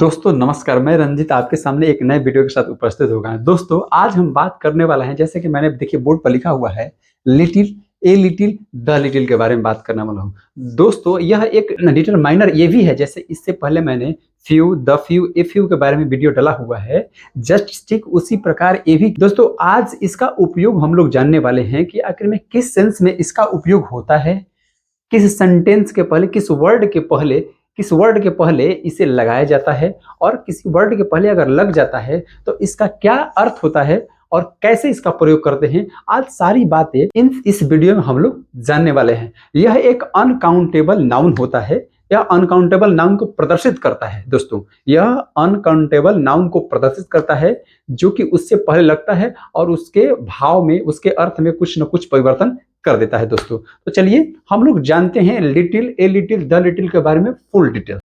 दोस्तों नमस्कार, मैं रंजित आपके सामने एक नए वीडियो के साथ उपस्थित हो गया हूं। दोस्तों आज हम बात करने वाला है, जैसे कि मैंने देखिए बोर्ड पर लिखा हुआ है little a little the little के बारे में बात करने वाला हूं। दोस्तों यह एक डिटरमाइनर ये भी है, जैसे इससे पहले मैंने few the few a few के बारे में वीडियो डाला हुआ है, जस्ट ठीक उसी प्रकार ये भी। दोस्तों आज इसका उपयोग हम लोग जानने वाले हैं कि आखिर में किस सेंस में इसका उपयोग होता है, किस सेंटेंस के पहले, किस वर्ड के पहले इसे लगाया जाता है, और किसी वर्ड के पहले अगर लग जाता है तो इसका क्या अर्थ होता है और कैसे इसका प्रयोग करते हैं। आज सारी बातें इस वीडियो में हम लोग जानने वाले हैं। यह एक अनकाउंटेबल नाउन होता है, यह अनकाउंटेबल नाउन को प्रदर्शित करता है। दोस्तों यह अनकाउंटेबल नाउन को प्रदर्शित करता है जो कि उससे पहले लगता है और उसके भाव में, उसके अर्थ में कुछ न कुछ परिवर्तन कर देता है। दोस्तों तो चलिए हम लोग जानते हैं little a little the little के बारे में फुल डिटेल।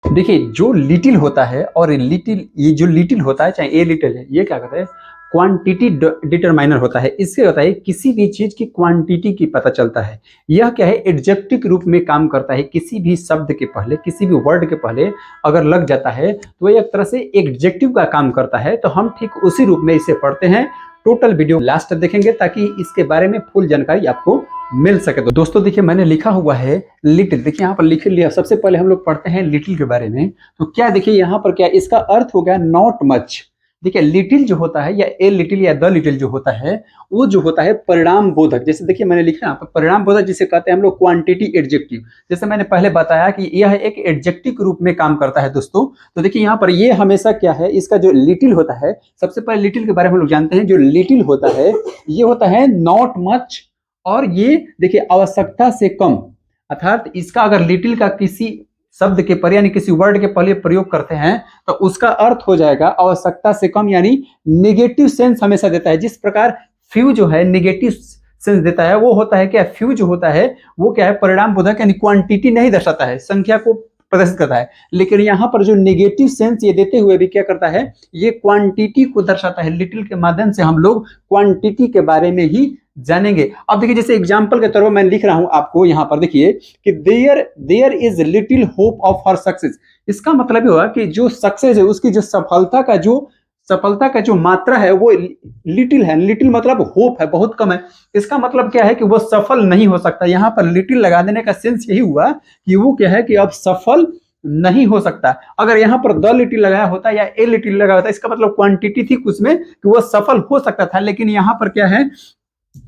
देखिए जो लिटिल होता है और ये जो लिटिल होता है, चाहे ए लिटिल है, ये क्या कहता है, क्वांटिटी डिटरमाइनर होता है। इससे होता है किसी भी चीज की क्वांटिटी की पता चलता है। यह क्या है, एडजेक्टिव के रूप में काम करता है। किसी भी शब्द के पहले, किसी भी वर्ड के पहले अगर लग जाता है तो यह एक तरह से एडजेक्टिव का काम करता है। तो हम ठीक उसी रूप में इसे पढ़ते हैं। टोटल वीडियो लास्ट तक देखेंगे ताकि इसके बारे में फुल जानकारी आपको मिल सके। तो दोस्तों देखिए मैंने लिखा हुआ है लिटिल, देखिए यहाँ पर लिख लिया। सबसे पहले हम लोग पढ़ते हैं लिटिल के बारे में। तो क्या देखिए यहाँ पर क्या इसका अर्थ हो गया, नॉट मच। देखिए लिटिल जो होता है या ए लिटिल या द लिटिल जो होता है, वो जो होता है परिणाम बोधक। जैसे देखिए मैंने लिखा यहाँ पर परिणाम बोधक, जिसे कहते हैं हम लोग क्वांटिटी एडजेक्टिव। जैसे मैंने पहले बताया कि यह एक एडजेक्टिव के रूप में काम करता है। दोस्तों तो देखिए यहाँ पर ये हमेशा क्या है, इसका जो लिटिल होता है, सबसे पहले लिटिल के बारे में हम लोग जानते हैं। जो लिटिल होता है ये होता है नॉट मच, और ये देखिए आवश्यकता से कम। अर्थात इसका अगर लिटिल का किसी शब्द के पर यानी किसी वर्ड के पहले प्रयोग करते हैं तो उसका अर्थ हो जाएगा आवश्यकता से कम, यानी नेगेटिव सेंस हमेशा देता है। जिस प्रकार फ्यू जो है नेगेटिव सेंस देता है, वो होता है क्या, फ्यू जो होता है वो क्या है, परिणाम बोधक, यानी क्वांटिटी नहीं दर्शाता है, संख्या को प्रदर्शित करता है। लेकिन यहाँ पर जो नेगेटिव सेंस ये देते हुए भी क्या करता है, ये क्वांटिटी को दर्शाता है। लिटिल के माध्यम से हम लोग क्वांटिटी के बारे में ही जानेंगे। अब देखिए जैसे एग्जांपल के तौर पर मैं लिख रहा हूं आपको यहाँ पर, देखिए कि there is little hope of her success. इसका मतलब ये हुआ कि जो सक्सेस है, उसकी जो सफलता का जो मात्रा है वो लिटिल है। लिटिल मतलब होप है, बहुत कम है। इसका मतलब क्या है कि वो सफल नहीं हो सकता। यहाँ पर लिटिल लगा देने का सेंस यही हुआ कि वो क्या है कि अब सफल नहीं हो सकता। अगर यहाँ पर द लिटिल लगाया होता या ए लिटिल लगाया होता, इसका मतलब क्वांटिटी थी उसमें कि वो सफल हो सकता था। लेकिन यहाँ पर क्या है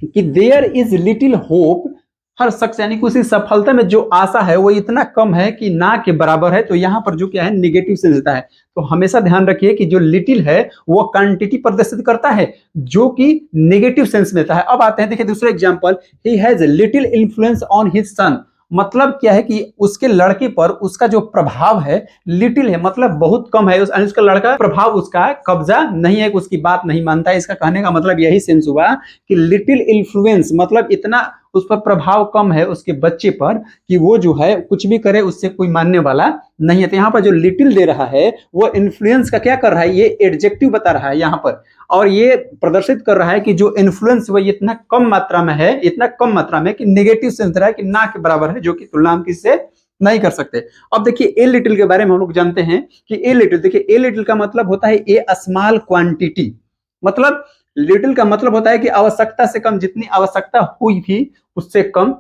कि देयर इज लिटिल होप हर शख्स, यानी कि उसी सफलता में जो आशा है वो इतना कम है कि ना के बराबर है। तो यहाँ पर जो क्या है, नेगेटिव सेंस देता है। तो हमेशा ध्यान रखिए कि जो लिटिल है वो क्वांटिटी प्रदर्शित करता है जो कि नेगेटिव सेंस में देता है। अब आते हैं, देखिए दूसरा example, he has little influence on his son. मतलब क्या है कि उसके लड़के पर उसका जो प्रभाव है लिटिल है, मतलब बहुत कम है। उसका लड़का प्रभाव, उसका कब्जा नहीं है, उसकी बात नहीं मानता है। इसका कहने का मतलब यही सेंस हुआ कि लिटिल इन्फ्लुएंस मतलब इतना उस पर प्रभाव कम है उसके बच्चे पर कि वो जो है कुछ भी करे उससे कोई मानने वाला नहीं है। तो यहाँ पर जो लिटिल दे रहा है वो इन्फ्लुएंस का क्या कर रहा है, ये एडजेक्टिव बता रहा है यहाँ पर, और ये प्रदर्शित कर रहा है कि जो इन्फ्लुएंस वो इतना कम मात्रा में है, इतना कम मात्रा में कि नेगेटिव सेंस दे रहा है कि ना के बराबर है, जो कि तुलना हम किससे नहीं कर सकते। अब देखिए ए लिटिल के बारे में हम लोग जानते हैं कि ए लिटिल, देखिए ए लिटिल का मतलब होता है ए स्मॉल क्वांटिटी। मतलब लिटिल का मतलब होता है कि आवश्यकता से कम, जितनी आवश्यकता हुई थी उससे कम।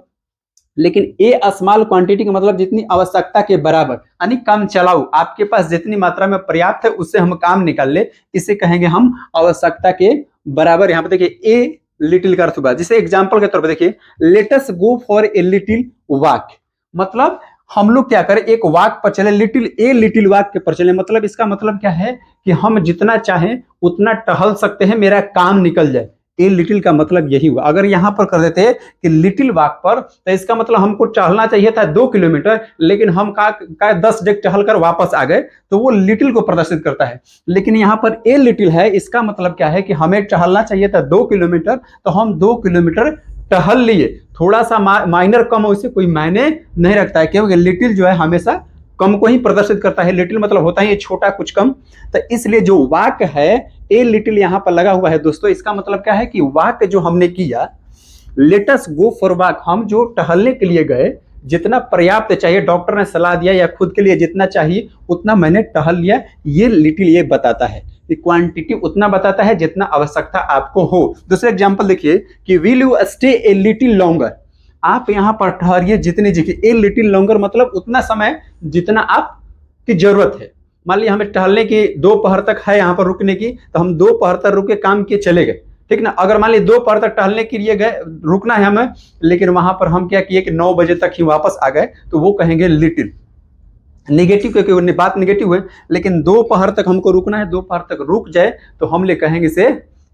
लेकिन ए स्मॉल क्वांटिटी का मतलब जितनी आवश्यकता के बराबर, यानी कम चलाऊ, आपके पास जितनी मात्रा में पर्याप्त है उससे हम काम निकाल ले, इसे कहेंगे हम आवश्यकता के बराबर। यहाँ पे देखिए ए लिटिल का अर्थ हुआ, जैसे एग्जांपल के तौर पर देखिए let us go for a little walk. मतलब हम लोग क्या करें, एक वॉक पर चले, ए लिटिल वॉक पर चले। मतलब इसका मतलब क्या है कि हम जितना चाहें उतना टहल सकते हैं, मेरा काम निकल जाए। ए लिटिल का मतलब यही हुआ। अगर यहां पर कर देते कि लिटिल वॉक पर, तो इसका मतलब हमको टहलना चाहिए था 2 किलोमीटर, लेकिन हम का 10 डेग टहल कर वापस आ गए, तो वो लिटिल को प्रदर्शित करता है। लेकिन यहाँ पर ए लिटिल है, इसका मतलब क्या है कि हमें टहलना चाहिए था 2 किलोमीटर, तो हम 2 किलोमीटर टहल लिए। थोड़ा सा माइनर कम हो, इससे कोई मायने नहीं रखता है, क्योंकि लिटिल जो है हमेशा कम को ही प्रदर्शित करता है। लिटिल मतलब होता है ये छोटा, कुछ कम। तो इसलिए जो वाक है ए लिटिल यहाँ पर लगा हुआ है। दोस्तों इसका मतलब क्या है कि वाक जो हमने किया, let us go for walk, हम जो टहलने के लिए गए, जितना पर्याप्त चाहिए, डॉक्टर ने सलाह दिया या खुद के लिए जितना चाहिए उतना मैंने टहल लिया, ये लिटिल ये बताता है कि क्वांटिटी उतना बताता है जितना आवश्यकता आपको हो। दूसरा एग्जांपल देखिए कि will you stay a little longer, आप यहाँ पर ठहरिए जितनी जगह, ए लिटिल लॉन्गर मतलब उतना समय जितना आपकी जरूरत है। मान लीजिए हमें टहलने की दोपहर तक है यहाँ पर रुकने की, तो हम दोपहर तक रुक के काम किए चले गए, ठीक ना। अगर मान लीजिए दोपहर तक टहलने के लिए गए, रुकना है हमें, लेकिन वहां पर हम क्या किए कि 9 बजे तक ही वापस आ गए, तो वो कहेंगे लिटिल। नेगेटिव क्योंकि बात नेगेटिव है, लेकिन दोपहर तक हमको रुकना है, दोपहर तक रुक जाए तो हम ले कहेंगे से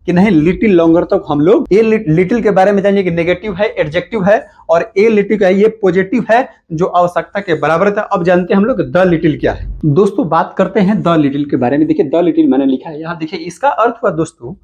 कि नहीं लिटिल लॉन्गर तक हम लोग। ए लिटिल के बारे में जानिए कि नेगेटिव है, एडजेक्टिव है, और ए लिटिल का ये पॉजिटिव है जो आवश्यकता के बराबर था। अब जानते हैं हम लोग द लिटिल क्या है। दोस्तों बात करते हैं द लिटिल के बारे में। देखिए द लिटिल मैंने लिखा है यहाँ, देखिए इसका अर्थ हुआ दोस्तों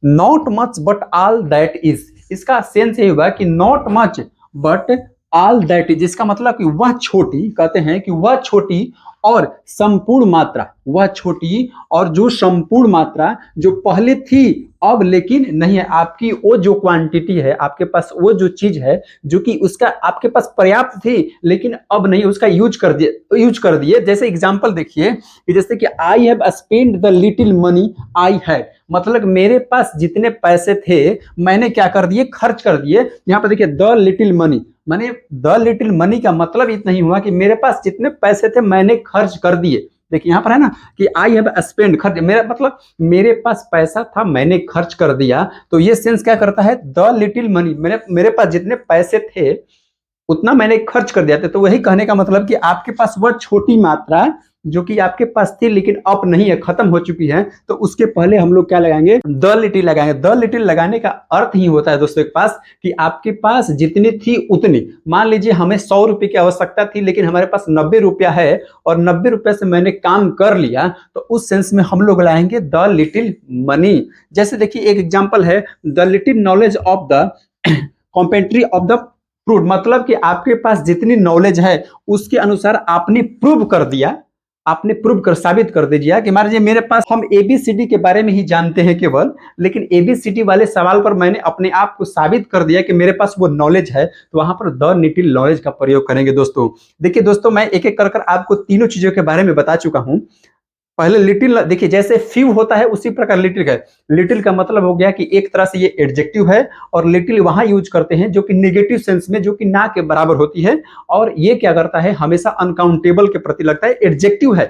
not much but all that is. इसका सेंस ये हुआ कि not much but all that is, इसका मतलब कि वह छोटी, कहते हैं कि वह छोटी और संपूर्ण मात्रा, वह छोटी और जो संपूर्ण मात्रा जो पहले थी अब लेकिन नहीं है। आपकी वो जो क्वांटिटी है, आपके पास वो जो चीज है जो कि उसका आपके पास पर्याप्त थी लेकिन अब नहीं, उसका यूज कर दिए। जैसे एग्जांपल देखिए कि जैसे कि I have spend the little money I had, मतलब मेरे पास जितने पैसे थे मैंने क्या कर दिए, खर्च कर दिए। यहाँ पर देखिए द लिटिल मनी, मैंने द लिटिल मनी का मतलब इतना ही हुआ कि मेरे पास जितने पैसे थे मैंने खर्च कर दिए। देखिए यहाँ पर है ना कि आई हैव स्पेंड, खर्च, मेरा मतलब मेरे पास पैसा था मैंने खर्च कर दिया। तो ये सेंस क्या करता है, द लिटिल मनी, मेरे पास जितने पैसे थे उतना मैंने खर्च कर दिया था। तो वही कहने का मतलब कि आपके पास वह छोटी मात्रा जो कि आपके पास थी लेकिन अब नहीं है, खत्म हो चुकी है, तो उसके पहले हम लोग क्या लगाएंगे, द लिटिल लगाएंगे। द लिटिल लगाने का अर्थ ही होता है दोस्तों के पास कि आपके पास जितनी थी उतनी। मान लीजिए हमें 100 रुपए की आवश्यकता थी लेकिन हमारे पास 90 रुपया है और 90 रुपए से मैंने काम कर लिया, तो उस सेंस में हम लोग लाएंगे द लिटिल मनी। जैसे देखिए एक एग्जाम्पल है, the little knowledge of the commentary of the proof, मतलब कि आपके पास जितनी नॉलेज है उसके अनुसार आपने प्रूव कर दिया, आपने प्रूव कर साबित कर दीजिए कि मान लीजिए मेरे पास, हम एबीसीडी के बारे में ही जानते हैं केवल, लेकिन एबीसीडी वाले सवाल पर मैंने अपने आप को साबित कर दिया कि मेरे पास वो नॉलेज है, तो वहां पर द लिटिल नॉलेज का प्रयोग करेंगे दोस्तों। देखिए दोस्तों मैं एक एक कर आपको तीनों चीजों के बारे में बता चुका हूं। पहले लिटिल देखिए, जैसे फ्यू होता है उसी प्रकार लिटिल का, लिटिल का मतलब हो गया कि एक तरह से ये एडजेक्टिव है, और लिटिल वहां यूज करते हैं जो कि नेगेटिव सेंस में, जो कि ना के बराबर होती है, और ये क्या करता है हमेशा अनकाउंटेबल के प्रति लगता है, एडजेक्टिव है।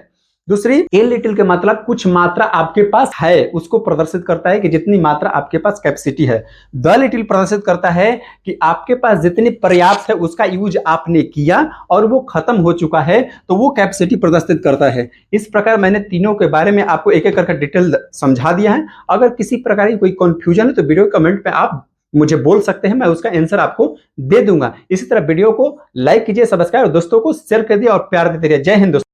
दूसरी ए लिटिल के मतलब कुछ मात्रा आपके पास है उसको प्रदर्शित करता है कि जितनी मात्रा आपके पास कैपेसिटी है। द लिटिल प्रदर्शित करता है कि आपके पास जितनी पर्याप्त है उसका यूज आपने किया और वो खत्म हो चुका है, तो वो कैपेसिटी प्रदर्शित करता है। इस प्रकार मैंने तीनों के बारे में आपको एक एक करके डिटेल समझा दिया है। अगर किसी प्रकार की कोई कंफ्यूजन है तो वीडियो कमेंट पे आप मुझे बोल सकते हैं, मैं उसका आंसर आपको दे दूंगा। इसी तरह वीडियो को लाइक कीजिए, सब्सक्राइब और दोस्तों को शेयर कर दिए और प्यार देते रहिए। जय हिंद दोस्तों।